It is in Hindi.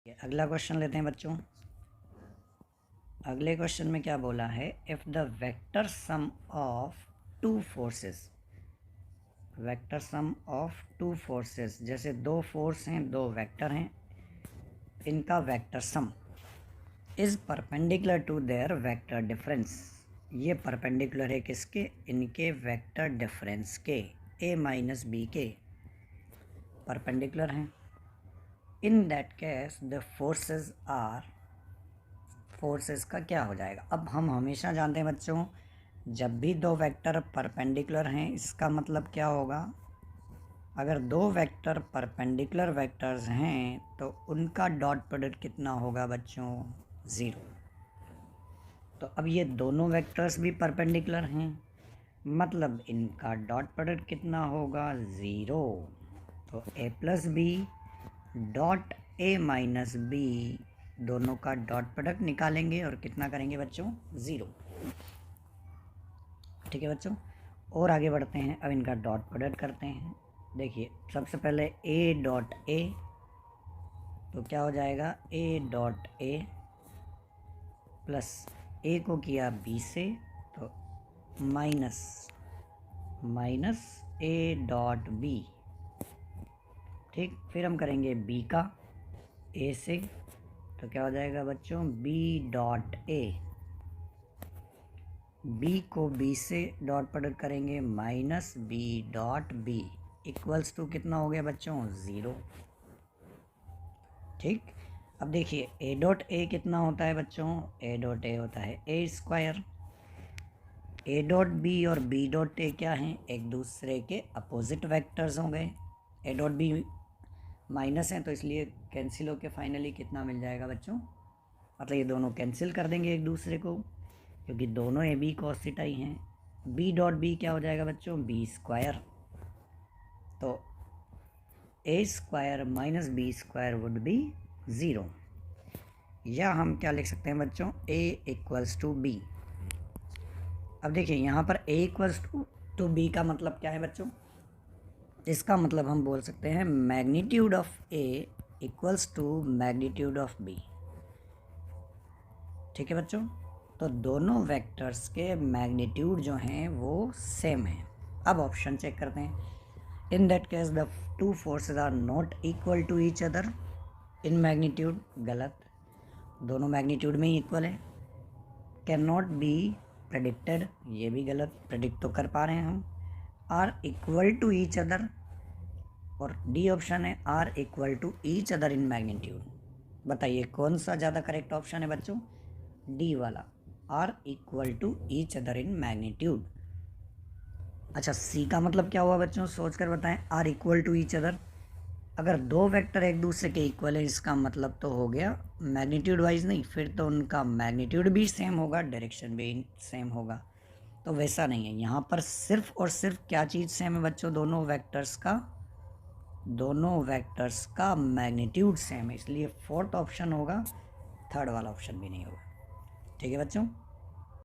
अगला क्वेश्चन लेते हैं बच्चों। अगले क्वेश्चन में क्या बोला है, if the vector sum of two forces, vector sum of two forces, जैसे दो फोर्स हैं, दो वेक्टर हैं, इनका vector sum is perpendicular to their vector difference, ये परपेंडिकुलर है किसके, इनके वेक्टर डिफरेंस के, a माइनस बी के परपेंडिकुलर हैं। In that case the forces are, forces का क्या हो जाएगा। अब हम हमेशा जानते हैं बच्चों, जब भी दो वेक्टर परपेंडिकुलर हैं इसका मतलब क्या होगा, अगर दो वेक्टर परपेंडिकुलर वेक्टर्स हैं तो उनका डॉट प्रोडक्ट कितना होगा बच्चों, 0। तो अब ये दोनों वेक्टर्स भी परपेंडिकुलर हैं, मतलब इनका डॉट प्रोडक्ट कितना होगा, 0। तो a plus B dot a minus B, दोनों का डॉट प्रोडक्ट निकालेंगे और कितना करेंगे बच्चों, 0। ठीक है बच्चों, और आगे बढ़ते हैं। अब इनका डॉट प्रोडक्ट करते हैं। देखिए सबसे पहले a डॉट a, तो क्या हो जाएगा, a dot a plus a को किया b से, तो minus minus a dot b। ठीक, फिर हम करेंगे b का a से, तो क्या हो जाएगा बच्चों, b डॉट a, b को b से डॉट प्रोडक्ट करेंगे, minus b dot b equals to कितना हो गया बच्चों, 0। ठीक, अब देखिए a डॉट a कितना होता है बच्चों, a डॉट a होता है a square. a dot b और b डॉट a क्या हैं, एक दूसरे के अपोजिट वेक्टर्स हो गए। a डॉट b माइनस है तो इसलिए कैंसिल होके फाइनली कितना मिल जाएगा बच्चों, मतलब ये दोनं कैंसिल कर देंगे एक दूसरे को, क्योंकि दोनों ए बी कॉस थीटा ही हैं। b डॉट b क्या हो जाएगा बच्चों, b स्क्वायर। तो a square minus b square would be 0, या हम क्या लिख सकते हैं बच्चों, a इक्वल्स टू b। अब देखिए यहाँ पर a इक्वल्स टू b का मतलब क्या है बच्चों, इसका मतलब हम बोल सकते हैं magnitude of a equals to magnitude of b। ठीक है बच्चों, तो दोनों वेक्टर्स के मैग्नीट्यूड जो हैं वो सेम हैं। अब ऑप्शन चेक करते हैं। In that case the two forces are not equal to each other in magnitude, गलत, दोनों मैग्नीट्यूड में ही इक्वल है। कैन नॉट बी प्रेडिक्टेड, ये भी गलत, प्रेडिक्ट तो कर पा रहे हैं हम। Are equal to each other, और डी ऑप्शन है are equal to each other in magnitude. बताइए कौन सा ज़्यादा करेक्ट ऑप्शन है बच्चों, डी वाला, are equal to each other in magnitude. अच्छा, सी का मतलब क्या हुआ बच्चों, सोच कर बताएं। Are equal to each other, अगर दो वेक्टर एक दूसरे के इक्वल है इसका मतलब तो हो गया मैग्नीट्यूड वाइज नहीं, फिर तो उनका मैग्नीट्यूड भी सेम होगा, डायरेक्शन भी सेम होगा। तो वैसा नहीं है, यहाँ पर सिर्फ और सिर्फ क्या चीज़ सेम है बच्चों, दोनों वेक्टर्स का मैग्नीट्यूड सेम है, इसलिए फोर्थ ऑप्शन होगा, थर्ड वाला ऑप्शन भी नहीं होगा। ठीक है बच्चों।